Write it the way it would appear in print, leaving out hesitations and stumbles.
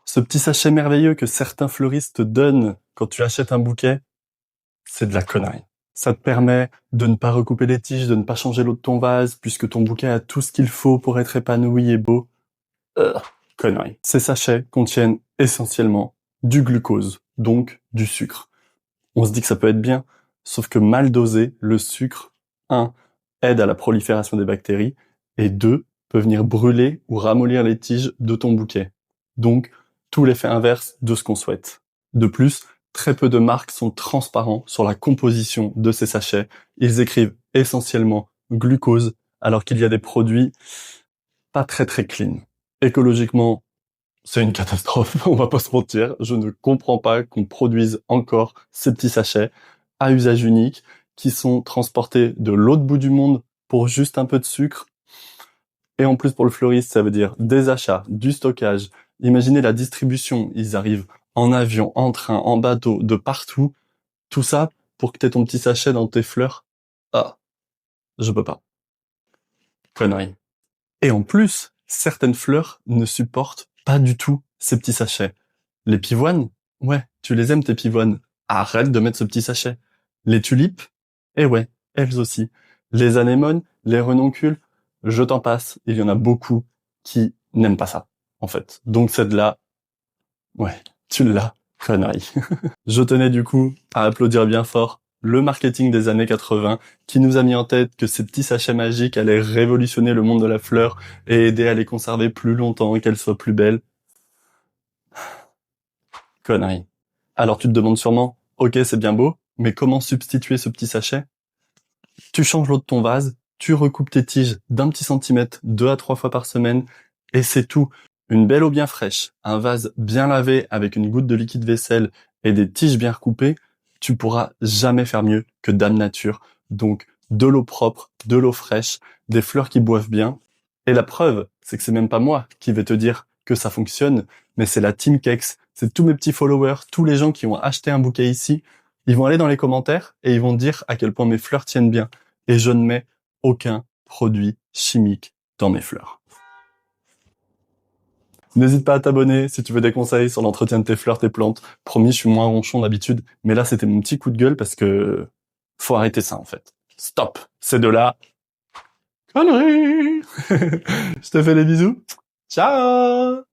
Ce petit sachet merveilleux que certains fleuristes te donnent quand tu achètes un bouquet, c'est de la connerie. Ça te permet de ne pas recouper les tiges, de ne pas changer l'eau de ton vase, puisque ton bouquet a tout ce qu'il faut pour être épanoui et beau. Euh, Connerie. Ces sachets contiennent essentiellement du glucose, donc du sucre. On se dit que ça peut être bien, sauf que mal dosé, le sucre, 1, aide à la prolifération des bactéries, et 2, peut venir brûler ou ramollir les tiges de ton bouquet. Donc, tout l'effet inverse de ce qu'on souhaite. De plus, très peu de marques sont transparents sur la composition de ces sachets. Ils écrivent essentiellement glucose, alors qu'il y a des produits pas très clean. Écologiquement, c'est une catastrophe, on va pas se mentir. Je ne comprends pas qu'on produise encore ces petits sachets à usage unique qui sont transportés de l'autre bout du monde pour juste un peu de sucre. Et en plus, pour le fleuriste, ça veut dire des achats, du stockage. Imaginez la distribution. Ils arrivent en avion, en train, en bateau, de partout. Tout ça pour que t'aies ton petit sachet dans tes fleurs. Ah, je peux pas. Connerie. Et en plus, certaines fleurs ne supportent pas du tout ces petits sachets. Les pivoines, ouais, tu les aimes tes pivoines. Arrête de mettre ce petit sachet. Les tulipes, eh ouais, elles aussi. Les anémones, les renoncules, je t'en passe. Il y en a beaucoup qui n'aiment pas ça, en fait. Donc celle-là, ouais, tu l'as, connerie. Je tenais du coup à applaudir bien fort le marketing des années 80 qui nous a mis en tête que ces petits sachets magiques allaient révolutionner le monde de la fleur et aider à les conserver plus longtemps et qu'elles soient plus belles. Connerie. Alors tu te demandes sûrement, ok c'est bien beau, mais comment substituer ce petit sachet? Tu changes l'eau de ton vase, tu recoupes tes tiges d'un petit centimètre 2 à 3 fois par semaine et c'est tout. Une belle eau bien fraîche, un vase bien lavé avec une goutte de liquide vaisselle et des tiges bien recoupées, tu pourras jamais faire mieux que Dame Nature. Donc de l'eau propre, de l'eau fraîche, des fleurs qui boivent bien. Et la preuve, c'est que c'est même pas moi qui vais te dire que ça fonctionne, mais c'est la Team Kex, c'est tous mes petits followers, tous les gens qui ont acheté un bouquet ici. Ils vont aller dans les commentaires et ils vont dire à quel point mes fleurs tiennent bien. Et je ne mets aucun produit chimique dans mes fleurs. N'hésite pas à t'abonner si tu veux des conseils sur l'entretien de tes fleurs, tes plantes. Promis, je suis moins ronchon d'habitude, mais là c'était mon petit coup de gueule parce que faut arrêter ça en fait. Stop, c'est de la connerie. Je te fais des bisous. Ciao.